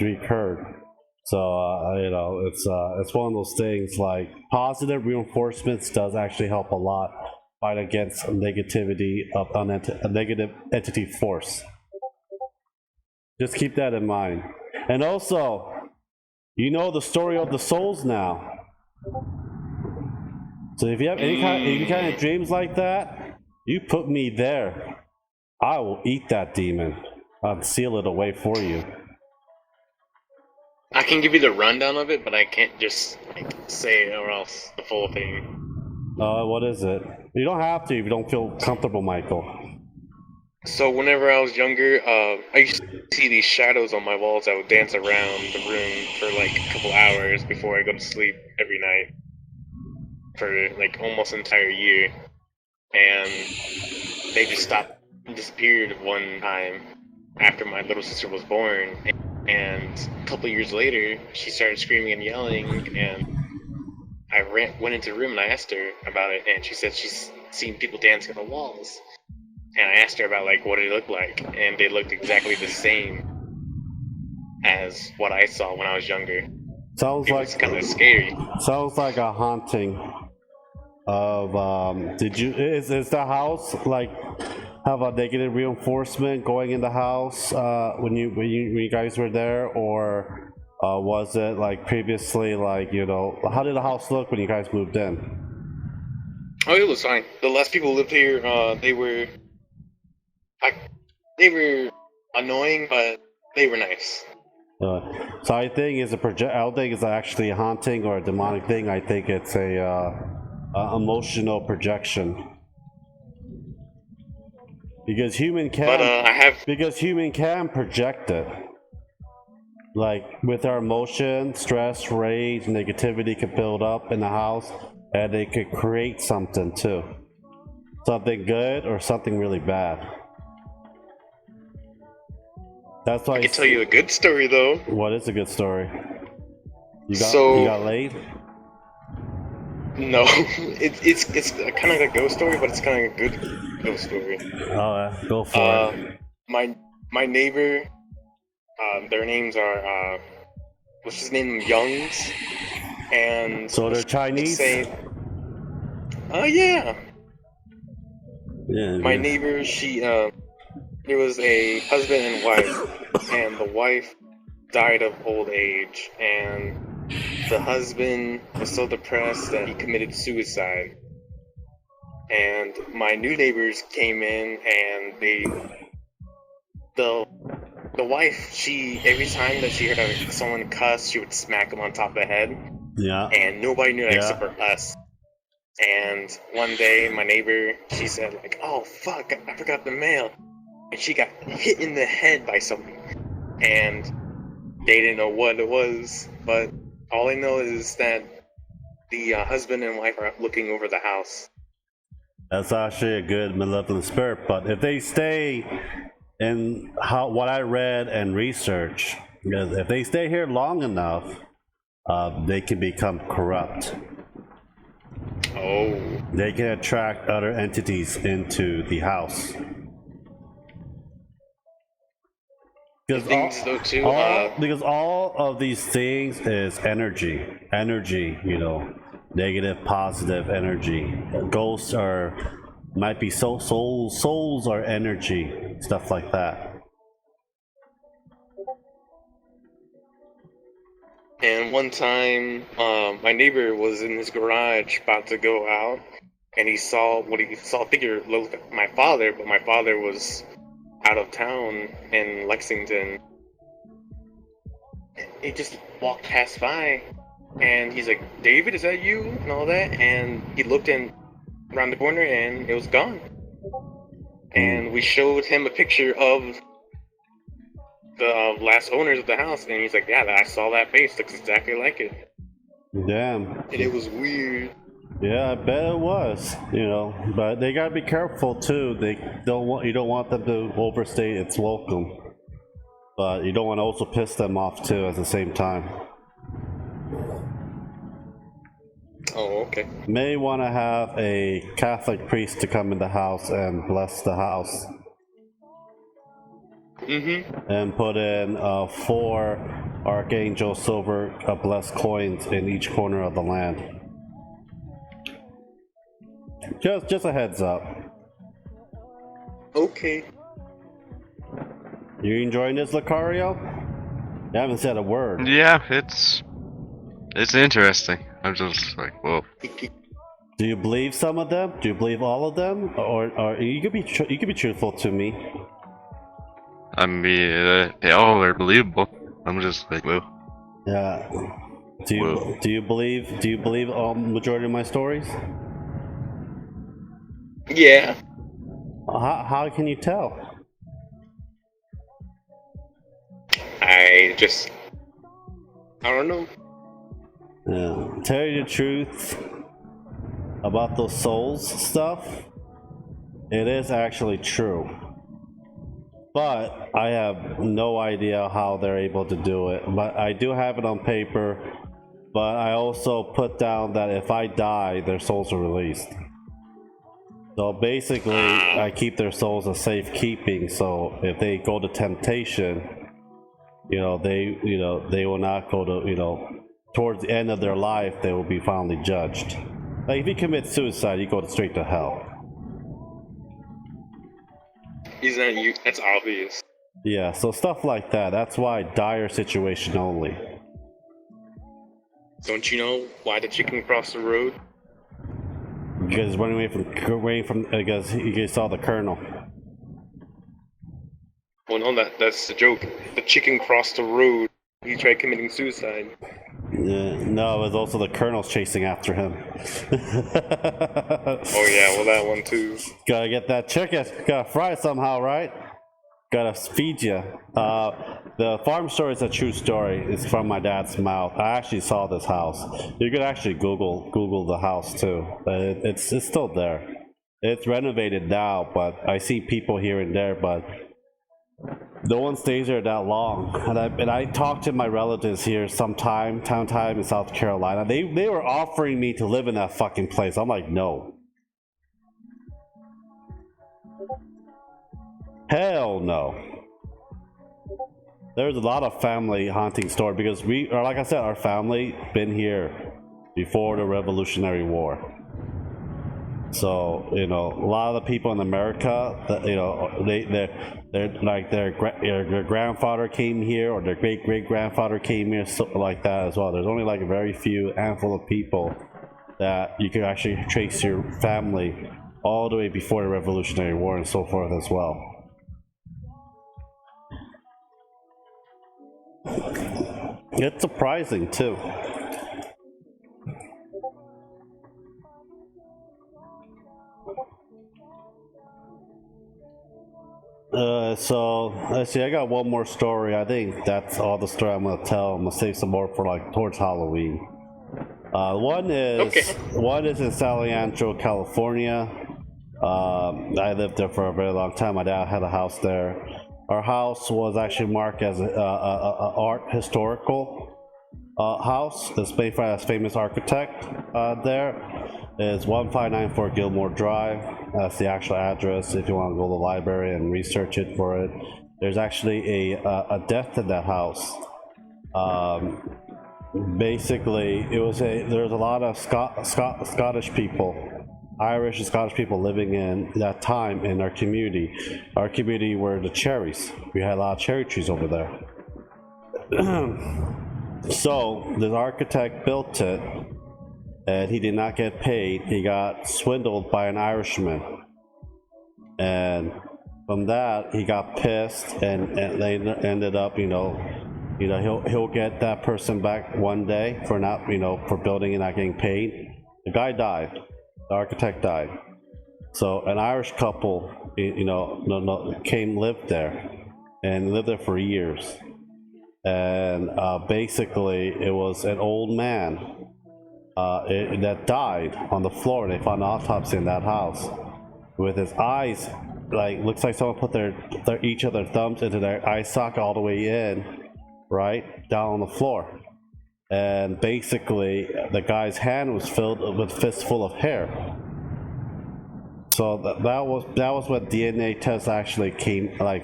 recurred. So you know, it's one of those things. Like positive reinforcements does actually help a lot fight against negativity of a negative entity force. Just keep that in mind. And also, you know the story of the souls now. So if you have any kind of dreams like that, you put me there. I will eat that demon. I'll seal it away for you. I can give you the rundown of it, but I can't just like say it or else the full thing. What is it? You don't have to if you don't feel comfortable, Michael. So whenever I was younger, I used to see these shadows on my walls that would dance around the room for like a couple hours before I go to sleep every night for like almost an entire year, and they just stopped, disappeared one time after my little sister was born, and a couple years later, she started screaming and yelling, and I went into the room and I asked her about it, and she said she's seen people dancing on the walls. And I asked her about like what it looked like, and they looked exactly the same as what I saw when I was younger. Sounds It like was kind of scary. sounds like a haunting of. Did you is the house like have a negative reinforcement going in the house when you guys were there, or was it like previously, like, you know, how did the house look when you guys moved in? Oh, it was fine. The last people who lived here, they were annoying, but they were nice. So I think it's I don't think it's actually a haunting or a demonic thing. I think it's a emotional projection. Because But human can project it. Like with our emotion, stress, rage, negativity could build up in the house, and they could create something too. Something good or something really bad. That's why I can tell you a good story though. What is a good story? You So got laid? no, it's kind of like a ghost story, but it's kind of a good ghost story. Oh, go for it. My neighbor, their names are let's just name them Youngs, and So they're Chinese? Oh yeah. Yeah. My neighbor, there was a husband and wife, and the wife died of old age, and the husband was so depressed that he committed suicide. And my new neighbors came in, and the wife, every time that she heard someone cuss, she would smack him on top of the head. Yeah. And nobody knew that except for us. And one day, my neighbor, she said like, "Oh fuck, I forgot the mail," and she got hit in the head by something. And they didn't know what it was, but all I know is that the husband and wife are looking over the house. That's actually a good malevolent spirit, but if they stay in what I read and research, if they stay here long enough, they can become corrupt. Oh. They can attract other entities into the house. Because all of these things is energy, you know, negative, positive energy. Ghosts might be souls are energy, stuff like that. And one time, my neighbor was in his garage about to go out, and he saw a figure look like my father, but my father was out of town in Lexington. He just walked past by, and he's like, "David, is that you?" and all that. And he looked in around the corner, and it was gone. And we showed him a picture of the last owners of the house, and he's like, "Yeah, I saw that face. Looks exactly like it." Damn. And it was weird. Yeah, I bet it was. You know, but they gotta be careful too. You don't want them to overstay its welcome, but you don't want to also piss them off too at the same time. Oh, okay. May want to have a Catholic priest to come in the house and bless the house. and put in 4 Archangel Silver blessed coins in each corner of the land. Just a heads up. Okay. You enjoying this, Lucario? You haven't said a word. Yeah, it's interesting. I'm just like, whoa. Do you believe some of them? Do you believe all of them? Or you could be truthful to me. I mean, they all are believable. I'm just like, whoa. Yeah. Do you believe all majority of my stories? Yeah. How can you tell? I don't know. Yeah. Tell you the truth about those souls stuff, it is actually true. But I have no idea how they're able to do it. But I do have it on paper. But I also put down that if I die, their souls are released. So basically, I keep their souls as safekeeping. So if they go to temptation, they will not go to, towards the end of their life, they will be finally judged. Like if you commit suicide, you go straight to hell. Isn't you? That's obvious. Yeah, so stuff like that. That's why dire situation only. Don't you know why the chicken crossed the road? Because he's running away from because he saw the colonel. Well, no, that's the joke. The chicken crossed the road. He tried committing suicide. No, it was also the colonel's chasing after him. Oh yeah, well that one too. Gotta get that chicken. Gotta fry it somehow, right? Gotta feed you. The farm story is a true story. It's from my dad's mouth. I actually saw this house. You could actually Google the house too. It's still there. It's renovated now, but I see people here and there, but no one stays there that long. And I talked to my relatives here sometime in South Carolina. They were offering me to live in that fucking place. I'm like, no. Hell no. There's a lot of family haunting story because like I said, our family been here before the Revolutionary War. So a lot of the people in America, they're like their grandfather came here or their great grandfather came here, something like that as well. There's only like a very few handful of people that you can actually trace your family all the way before the Revolutionary War and so forth as well. It's surprising too. So let's see. I got one more story. I think that's all the story I'm gonna tell. I'm gonna save some more for like towards Halloween. One is in San Leandro, California. I lived there for a very long time. My dad had a house there. Our house was actually marked as a art historical house. It's made by a famous architect there. It's 1594 Gilmore Drive. That's the actual address if you want to go to the library and research it for it. There's actually a death in that house. Basically, there's a lot of Scottish people, Irish and Scottish people living in that time in our community. Our community were the cherries. We had a lot of cherry trees over there. So the architect built it, and he did not get paid. He got swindled by an Irishman, and from that he got pissed, and they ended up, he'll get that person back one day for not, for building and not getting paid. The guy died. The architect died. So an Irish couple, lived there, and lived there for years. And basically, it was an old man that died on the floor. They found an autopsy in that house with his eyes, looks like someone put each of their thumbs into their eye socket all the way in, right down on the floor. And basically, the guy's hand was filled with a fistful of hair. So that was when DNA tests actually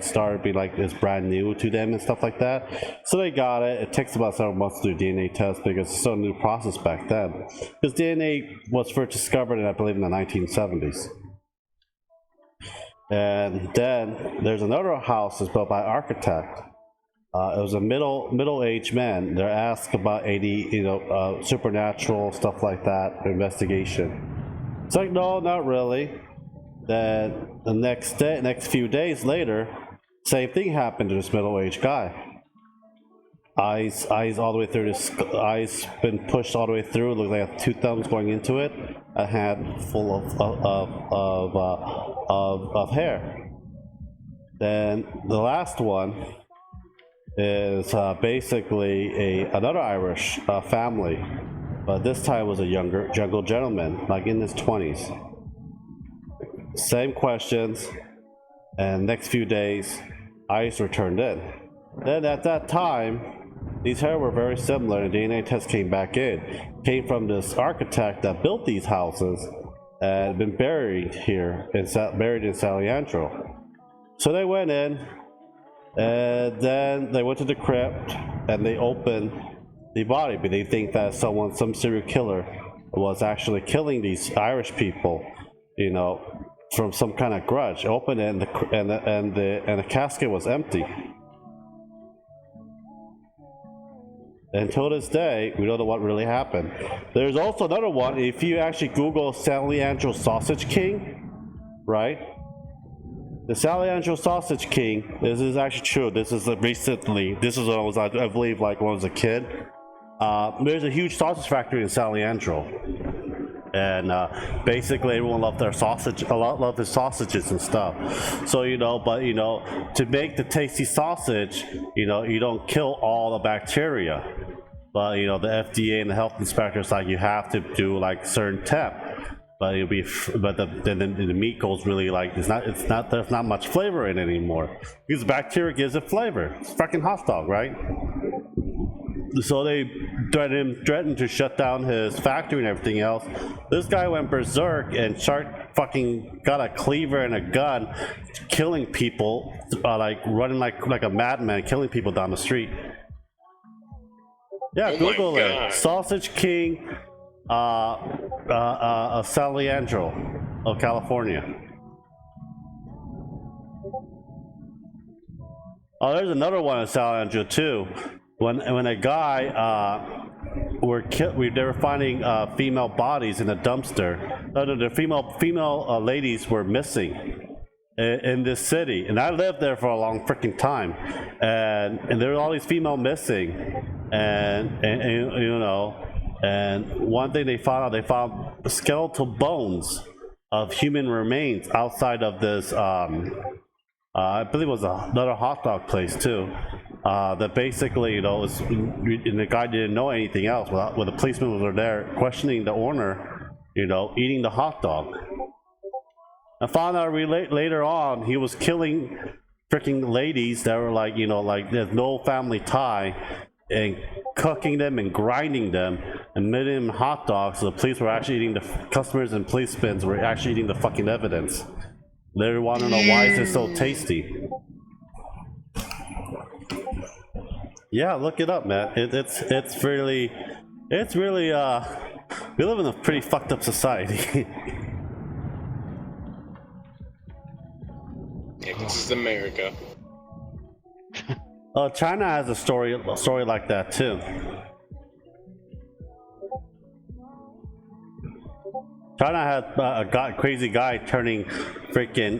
started being like it's brand new to them and stuff like that. So they got it. It takes about several months to do DNA tests because it's still a new process back then. Because DNA was first discovered, I believe, in the 1970s. And then there's another house that's built by an architect. It was a middle-aged man. They're asked about 80, supernatural stuff like that, investigation. It's like, no, not really. Then the next few days later, same thing happened to this middle-aged guy. Eyes all the way through his eyes been pushed all the way through. Looks like two thumbs going into it. A hand full of hair. Then the last one is basically another Irish family, but this time was a younger gentleman, like in his 20s. Same questions, and next few days, eyes were turned in. Then at that time, these hair were very similar, and DNA test came back in. Came from this architect that built these houses and had been buried here, buried in San Leandro. So they went in, and then they went to the crypt, and they opened the body, but they think that some serial killer was actually killing these Irish people, from some kind of grudge. Opened it, and the casket was empty. Until this day, we don't know what really happened. There's also another one. If you actually Google San Leandro Sausage King, right? The San Leandro Sausage King. This is actually true. This is recently. This is when I was, I believe, like when I was a kid. There's a huge sausage factory in San Leandro. And basically everyone loved their sausage, loved his sausages and stuff. So to make the tasty sausage, you don't kill all the bacteria, but the FDA and the health inspectors like you have to do like certain temp, but then the meat goes really like there's not much flavor in it anymore because bacteria gives it flavor. It's fucking hot dog, right? So they threatened to shut down his factory and everything else. This guy went berserk and got a cleaver and a gun, killing people, running like a madman, killing people down the street. Yeah, Google it. Sausage King, San Leandro of California. Oh, there's another one in San Leandro too. When a guy they were finding female bodies in a dumpster. The female ladies were missing in this city, and I lived there for a long freaking time, and there were all these female missing, and one thing they found skeletal bones of human remains outside of this. I believe it was another hot dog place too. That basically, and the guy didn't know anything else. When the policemen were there questioning the owner, eating the hot dog. I found out later on he was killing freaking ladies that were like there's no family tie, and cooking them and grinding them and making them hot dogs. So the police were actually eating, the customers and policemen were actually eating the fucking evidence. They want to know why is it so tasty. Yeah, look it up, man. It's really we live in a pretty fucked up society. Yeah, this is America. China has a story like that too. China had a crazy guy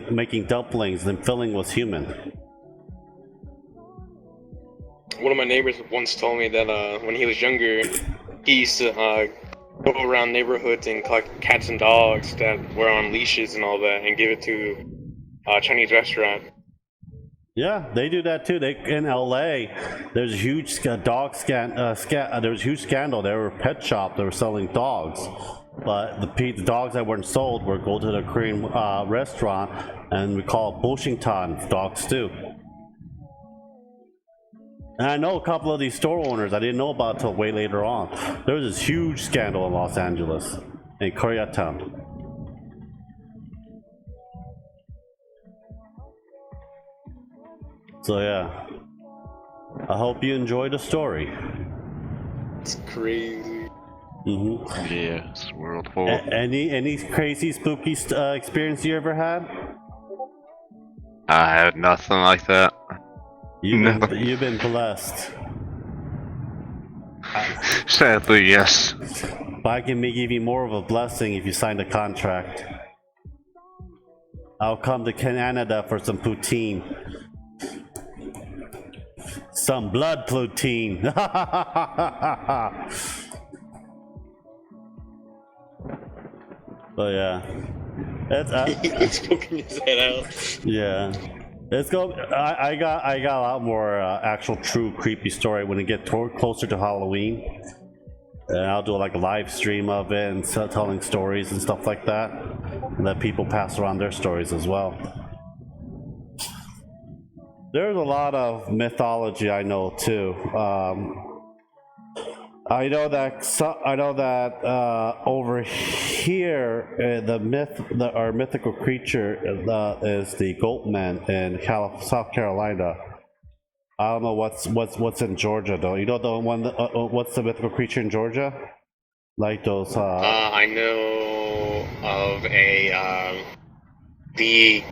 making dumplings and filling was human. One of my neighbors once told me that when he was younger, he used to go around neighborhoods and collect cats and dogs that were on leashes and all that, and give it to a Chinese restaurant. Yeah, they do that too. In LA, there's a huge there was a huge scandal. There were pet shops that were selling dogs, but the dogs that weren't sold were go to the Korean restaurant, and we call it Boshingtan dog stew. And I know a couple of these store owners I didn't know about until way later on. There was this huge scandal in Los Angeles, in Koreatown. So yeah, I hope you enjoyed the story. It's crazy. Mm-hmm. Yes, world full. Any crazy spooky experience you ever had? I had nothing like that. No. You've been blessed. Sadly, yes. But I can make even more of a blessing if you sign a contract. I'll come to Canada for some poutine. Some blood poutine. But yeah. He's poking his head out. Yeah. Let's go. I got a lot more actual true creepy story when it get closer to Halloween. And I'll do like a live stream of it and telling stories and stuff like that. And let people pass around their stories as well. There's a lot of mythology I know too. I know that over here, our mythical creature is the goatman in South Carolina. I don't know what's in Georgia though. You know the one. What's the mythical creature in Georgia? Like those. I know of the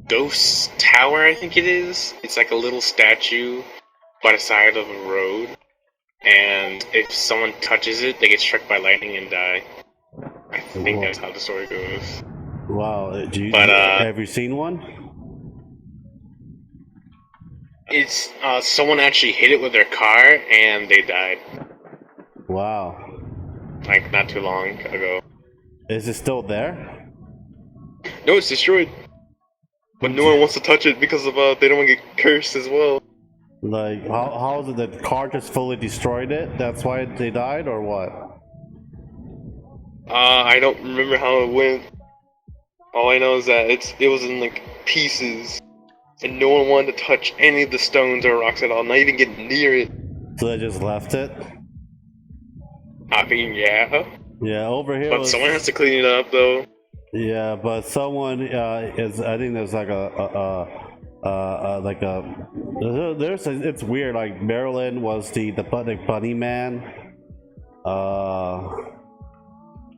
Ghost Tower, I think it is. It's like a little statue by the side of a road, and if someone touches it, they get struck by lightning and die. I think that's how the story goes. Wow, have you seen one? It's someone actually hit it with their car and they died. Wow. Like not too long ago. Is it still there? No, it's destroyed. But no one wants to touch it because of they don't want to get cursed as well. Like how is it that the car just fully destroyed it? That's why they died, or what? I don't remember how it went. All I know is that it was in like pieces, and no one wanted to touch any of the stones or rocks at all, not even get near it. So they just left it? I mean, yeah. Yeah, over here. But someone has to clean it up, though. Yeah, but someone is. I think there's like it's weird. Like Maryland was the bunny man.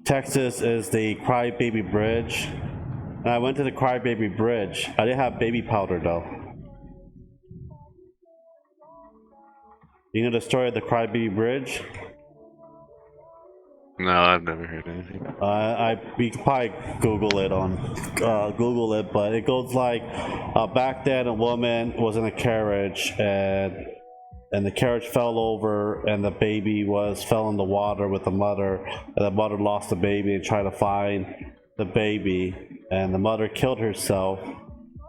Texas is the Crybaby Bridge. And I went to the Crybaby Bridge. I didn't have baby powder though. You know the story of the Crybaby Bridge? No, I've never heard anything. You can probably Google it, but it goes like back then a woman was in a carriage and the carriage fell over and the baby fell in the water with the mother, and the mother lost the baby and tried to find the baby, and the mother killed herself,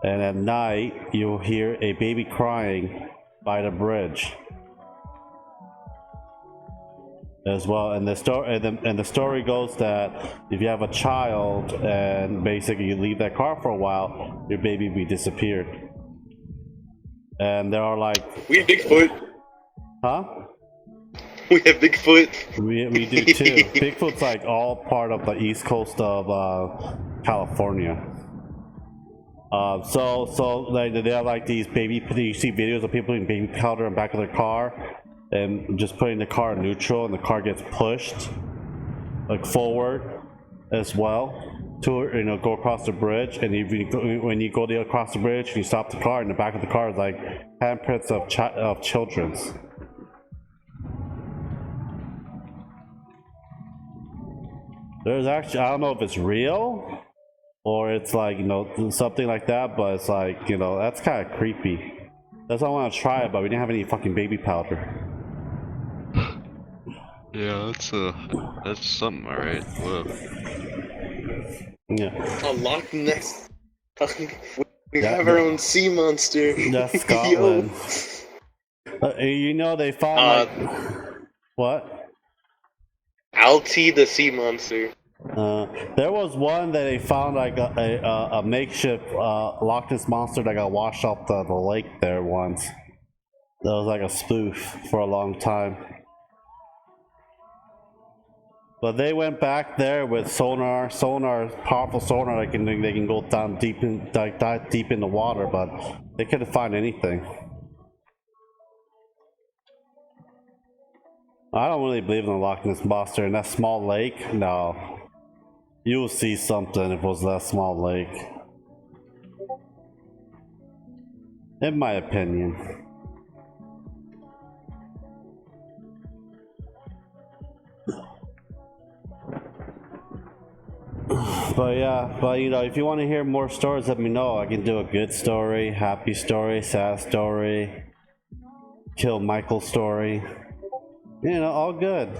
and at night you'll hear a baby crying by the bridge as well. And the story goes that if you have a child and basically you leave that car for a while, your baby will be disappeared. And there are like we have Bigfoot. Huh? We have Bigfoot. We do too. Bigfoot's like all part of the east coast of California. So like they have like these you see videos of people putting baby powder in the back of their car and just putting the car in neutral, and the car gets pushed like forward as well to go across the bridge. And when you go across the bridge and you stop the car, in the back of the car is like handprints of children's. There's actually, I don't know if it's real or it's like something like that, but it's like that's kind of creepy. That's why I want to try it, but we didn't have any fucking baby powder. Yeah, that's something, alright. Whoa. Yeah. A Loch Ness. We have our own sea monster. That's Scotland. They found what? Alti the sea monster. There was one that they found like a makeshift Loch Ness monster that got washed off the lake there once. That was like a spoof for a long time. But they went back there with sonar, powerful sonar. They can go down deep in, dive deep in the water, but they couldn't find anything. I don't really believe in the Loch Ness monster in that small lake. No, you'll see something if it was that small lake. In my opinion. But yeah, but you know, if you want to hear more stories, let me know. I can do a good story, happy story, sad story, kill Michael story. You know, all good.